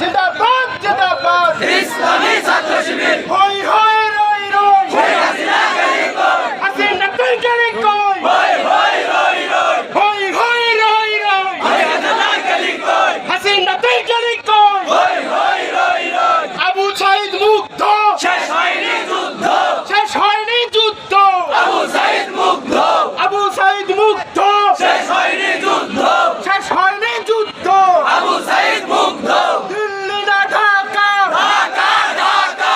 জিন্দাবাদ জিন্দাবাদ ইসলামী ছাত্র শিবির হই হই রই রই শেখ হাসিনা গেলি কই হাসিনা তুই গেলি কই হই হই রই রই হই হই রই রই শেখ হাসিনা গেলি কই হাসিনা তুই গেলি কই হই হই রই রই আবু সাইদ মুগ্ধ শেষ হয়নি যুদ্ধ শেষ হয়নি যুদ্ধ আবু সাইদ মুগ্ধ আবু সাইদ মুগ্ধ শেষ হয়নি যুদ্ধ শেষ হয়নি যুদ্ধ আবু সাইদ মুগ্ধ দিল্লি না ঢাকা ঢাকা ঢাকা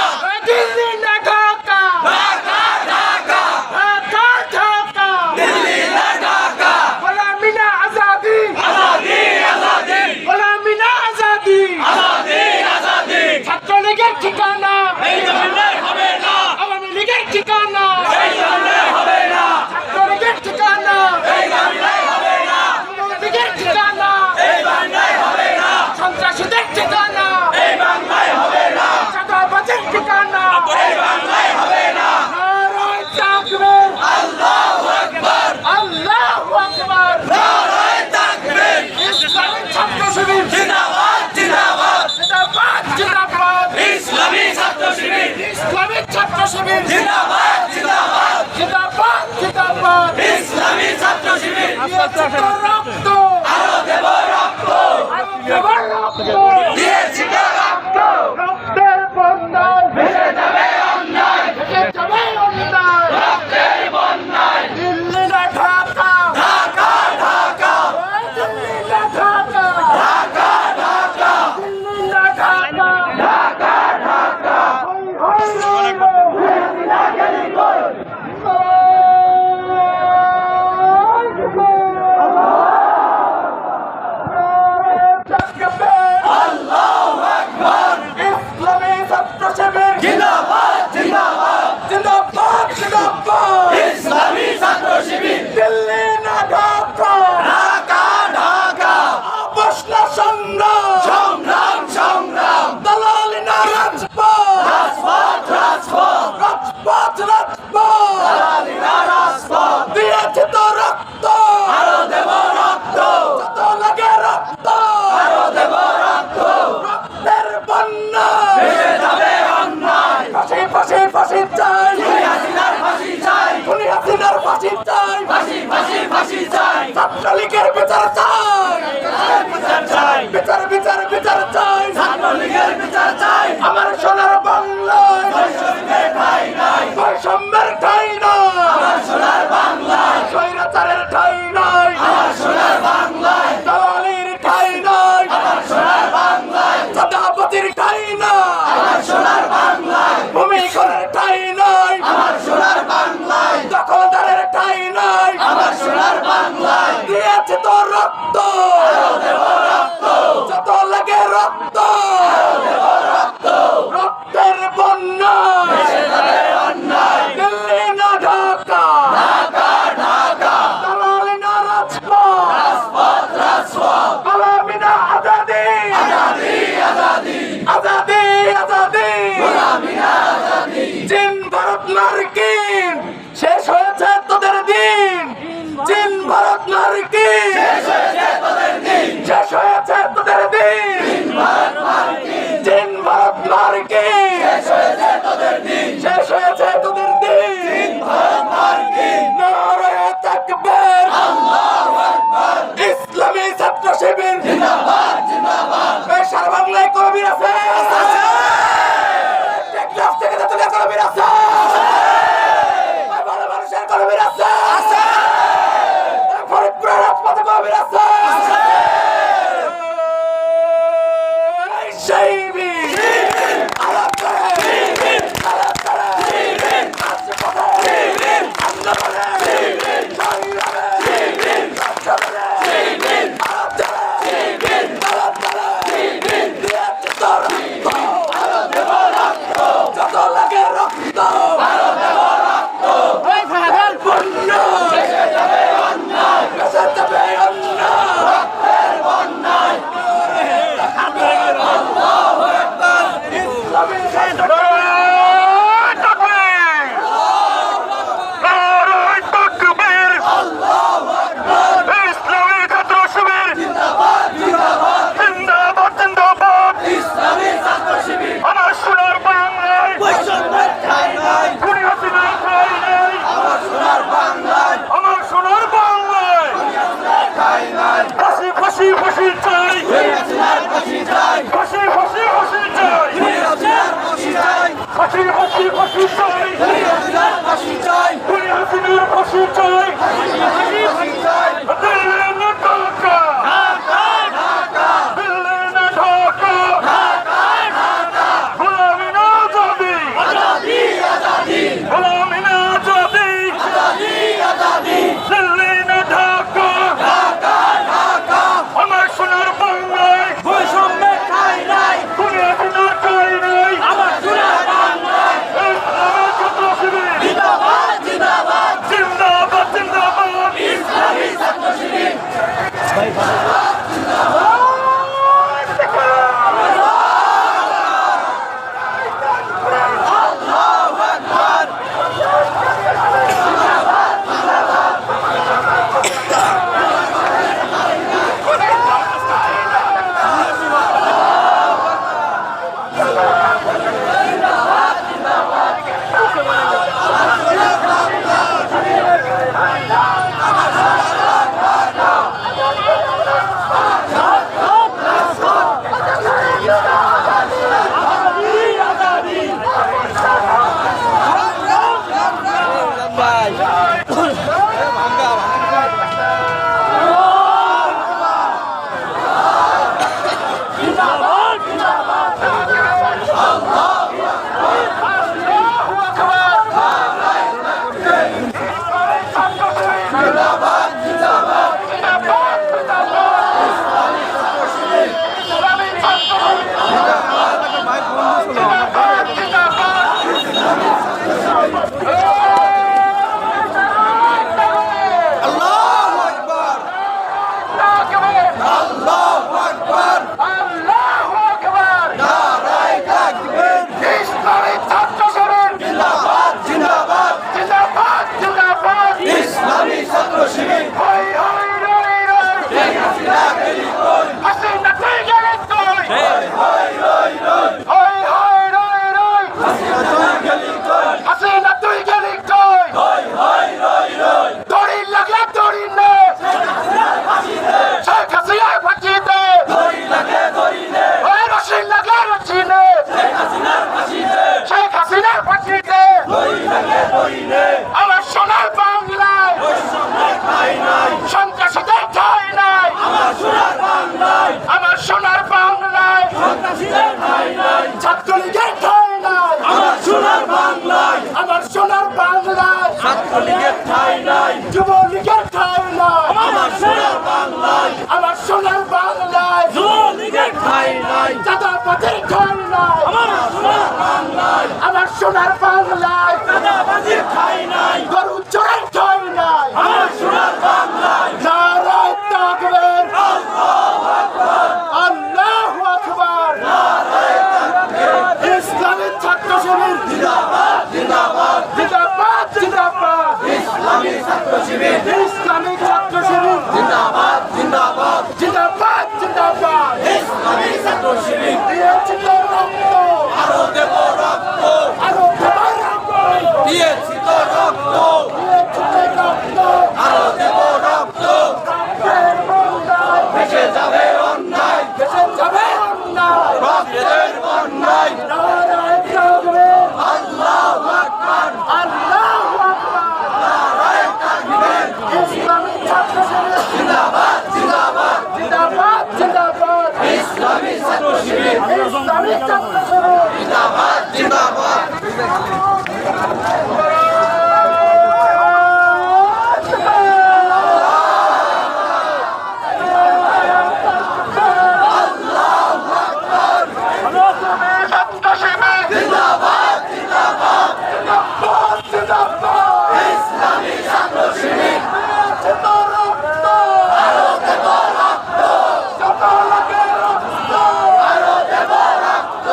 দিল্লি না ঢাকা ঢাকা ঢাকা ঢাকা ঢাকা দিল্লি না ঢাকা গোলামি না আজাদি আজাদি আজাদি গোলামি না আজাদি আজাদি আজাদি ছাত্রলীগের ঠিকানা এই ধরনের হবে না আওয়ামী লীগের ঠিকানা এই ধরনের হবে না ছাত্রলীগের ঠিকানা এই ধরনের হবে না যুবলীগের ঠিকানা এই বাংলায় হবে না সন্ত্রাসীদের ঠিকানা এই বাংলায় হবে না চাঁদাবাজের ঠিকানা এই বাংলায় হবে না নারায় তাকবীর আল্লাহু আকবার আল্লাহু আকবার নারায়ে তাকবীর ইসলামী ছাত্র শিবির জিন্দাবাদ জিন্দাবাদ জিন্দাবাদ জিন্দাবাদ ইসলামী ছাত্র শিবির ইসলামী ছাত্র শিবির জিন্দাবাদ জিন্দাবাদ জিন্দাবাদ জিন্দাবাদ ইসলামী ছাত্র শিবির দিয়েছি তো রক্ত আরো দেব রক্ত আরো দেব রক্ত দিয়েছি তো রক্ত রক্তের বন্যায় ভেসে যাবে অন্যায় ভেসে যাবে অন্যায় রক্তের বন্যায় দিল্লি না ঢাকা ঢাকা ঢাকা দিল্লি না ঢাকা ঢাকা ঢাকা দিল্লি না ঢাকা ঢাকা ঢাকা হই হই রই রই হাসিনা গেলি কই আল্লাহু আকবার ইসলামী ছাত্র শিবির জিন্দাবাদ জিন্দাবাদ জিন্দাবাদ জিন্দাবাদ ইসলামী ছাত্র শিবির দিল্লি না ঢাকা ঢাকা ঢাকা আপোষ না সংগ্রাম সংগ্রাম সংগ্রাম দালালি না রাজপথ রাজপথ রাজপথ রাজপথ রাজপথ দালালিরা রাজপথ দিয়েছে তো রক্ত আরো দেব রক্ত যত লাগে রক্ত আরো দেব রক্ত রক্তের বন্যা ভেসে যাবে অন্যায় ফাঁসি ফাঁসি ফাঁসি চাই খুনি হাসিনার ফাঁসি চাই খুনি হাসিনার ফাঁসি চাই ফাঁসি ফাঁসি ফাঁসি চাই ছাত্রলীগের বিচার চাই বিচার চাই বিচার বিচার বিচার চাই ছাত্রলীগের বিচার চাই আমার সোনার বাংলায় বৈষম্যের ঠাঁই নাই বৈষম্যের ঠাঁই নয় আমার সোনার বাংলায় স্বৈরাচারের ঠাঁই নয় আমার সোনার বাংলায় দালালির ঠাঁই নয় আমার সোনার বাংলায় চাঁদাবাজির ঠাঁই নয় আমার সোনার বাংলায় ভূমিকরের ঠাঁই নয় আমার সোনার বাংলায় দখলদারের ঠাঁই নয় আমার সোনার বাংলায় দিয়েছে তো রক্ত যত লাগে রক্ত রক্তের বন্যা অন্যায় দিল্লি না ঢাকা ঢাকা ঢাকা দালালি না রাজপথ রাজপথ রাজপথ গোলামি না আজাদি আজাদি আজাদি আজাদি আজাদি গোলামি না আজাদি চীন ভারত মার্কিন শেষ হয়েছে তোদের দিন চীন ভারত মার্কিন শেষ হয়েছে তোদের দিন শেষ হয়েছে তোদের দিন ভারত মার্কিন চীন ভারত মার্কিন শেষ হয়েছে তোদের দিন শেষ হয়েছে তোদের দিন ভারত মার্কিন নারায়ে তাকবীর আল্লাহু আকবার ইসলামী ছাত্র শিবির জিন্দাবাদ জিন্দাবাদ এই সারা বাংলায় কবির আছে টেকনাফ থেকে তেতুলিয়া কবির আছে ভালো মানুষের কবির আছে ফরিদপুরের রাজপথে কবির আছে এই শিবির ফাঁসি চাই, ফাঁসি চাই, খুনি হাসিনার ফাঁসি চাই, ফাঁসি চাই, দিল্লি না ঢাকা, দিল্লি না ঢাকা, গোলামি না আজাদি, আজাদি, আজাদি, গোলামি না আজাদি, আজাদি, আজাদি, দিল্লি না ঢাকা, ঢাকা, ঢাকা, আমার সোনার বাংলায় বৈষম্যের ঠাঁই নাই, খুনি হাসিনার ঠাঁই নেই, আমার সোনার বাংলায়, ইসলামের ছাত্র শিবির জিন্দাবাদ, জিন্দাবাদ, জিন্দাবাদ জিন্দাবাদ, ইসলামী ছাত্র শিবির, আল্লাহু আকবার, জিন্দাবাদ, জিন্দাবাদ, আল্লাহু আকবার, আল্লাহু আকবার, নারায়ে তাকবীর, ইসলামী ছাত্র শিবির জিন্দাবাদ, জিন্দাবাদ, জিন্দাবাদ জিন্দাবাদ, ইসলামী ছাত্র শিবির, হই হই রই রই, শেখ হাসিনা গেলি কই, হাসিনা তুই গেলি কই, হই হই রই রই, হই হই রই রই, হাসিনা তুই গেলি কই, হাসিনা তুই গেলি কই, হই হই রই রই, দড়ি লাগলে দড়ি নে, শেখ হাসিনার ফাঁসি দে, দড়ি লাগে দড়ি নে, ওই রশি লাগলে রশি নে, শেখ হাসিনার ফাঁসি দে, শেখ হাসিনার ফাঁসি দে, দড়ি লাগে দড়ি নে, আমার সোনার বাংলায় বৈষম্যের ঠাঁই নাই, সন্ত্রাসীদের ঠাঁই নাই, আমার সোনার বাংলায়, আমার সোনার বাংলায় সন্ত্রাসীদের ঠাঁই নাই, ছাত্রলীগের ঠাঁই নাই, আমার সোনার বাংলায়, আমার সোনার বাংলায় ছাত্রলীগের ঠাঁই নাই, যুবলীগের ঠাঁই নাই, আমার সোনার বাংলায়, আমার সোনার বাংলায় যুবলীগের ঠাঁই নাই, চাঁদাবাদের ঠাঁই নাই, আমার সোনার বাংলায়, আমার সোনার বাংলায় চাঁদাবাজির ঠাঁই নাই, গরু চোরের ঠাঁই নাই, আমার সোনার বাংলায়, নারায়ে তাকবীর, আল্লাহু আকবার, ইসলামী ছাত্র শিবির জিন্দাবাদ, জিন্দাবাদ, জিন্দাবাদ জিন্দাবাদ, ইসলামী ছাত্র শিবির, ইসলামী ছাত্র শিবির জিন্দাবাদ, জিন্দাবাদ, জিন্দাবাদ জিন্দাবাদ, ইসলামী ছাত্র শিবির, দিয়েছি তো রক্ত, আরো দেব রক্ত, আরো দেব রক্ত, দিয়েছি তো রক্ত, দিয়েছি তো রক্ত, আরো দেব রক্ত, রক্তের বন্যায় ভেসে যাবে অন্যায়, ভেসে যাবে অন্যায়, রক্তের বন্যায়, নারায়ে তাকবীর, আল্লাহু আকবার, আল্লাহু আকবার, নারায়ে তাকবীর, ইসলামী ছাত্র শিবির জিন্দাবাদ, জিন্দাবাদ, জিন্দাবাদ জিন্দাবাদ, ইসলামী ছাত্র শিবির, ইসলামী ছাত্র শিবির জিন্দাবাদ, জিন্দাবাদ, ছাত্র শিবির জিন্দাবাদ, জিন্দাবাদ, জিন্দাবাদ জিন্দাবাদ, ইসলামী ছাত্র শিবির, যত রক্ত, যত লাগে রক্ত, আরো দেব রক্ত,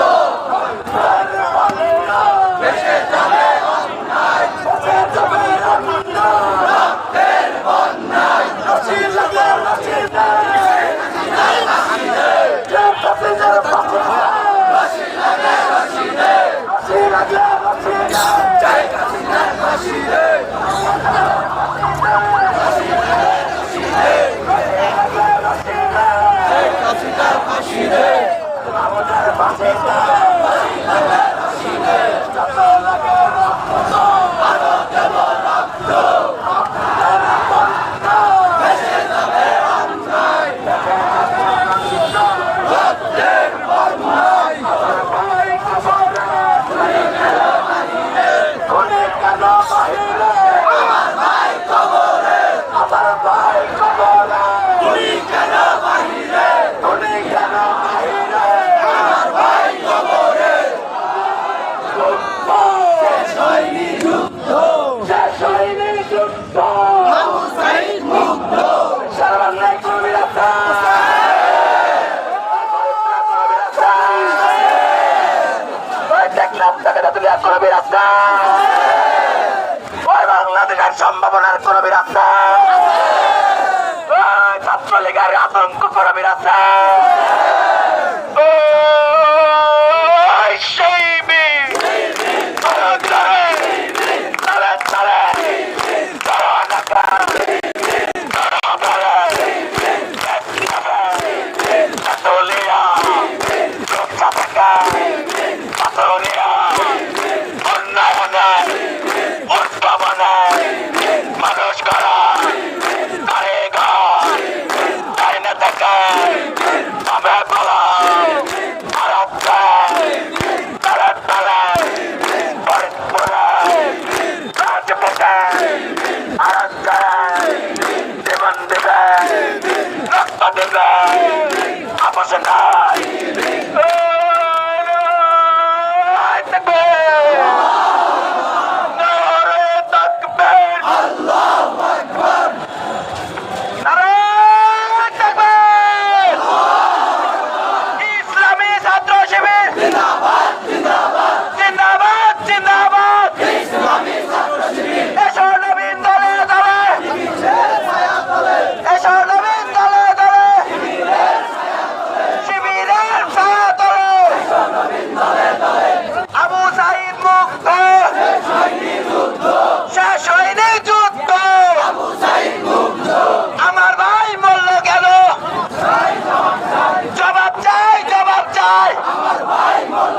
কর্মীর আছে? ওই বাংলাদেশের সম্ভাবনার কর্মীর আছে? ওই ছাত্রলীগের আতঙ্ক কর্মীর আছে? ওই সেই বীর মানুষ করা কারিগর তাই না থাকে তবে বলা ভারত তারা তারা ফরিদপুরে রাজপথে ভারত জীবন দেবে রক্ত দেবে আপস নাই ইসলামী ছাত্র শিবির জিন্দাবাদ জিন্দাবাদ জিন্দাবাদ জিন্দাবাদ ইসলামী ছাত্র শিবির এসো নবীন দলে দলে শিবিরের ছায়া তলে এসো নবীন দলে দলে শিবিরের ছায়া তলে নবীন দলে দলে আবু সাইদ মুক্ত সৈনী যুদ্ধ শেষ হয়নি যুদ্ধ আবু সাইদ মুগ্ধ আমার ভাই মূল্য কেন জবাব চাই জবাব চাই আমার ভাই মল্ল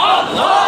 আল্লাহ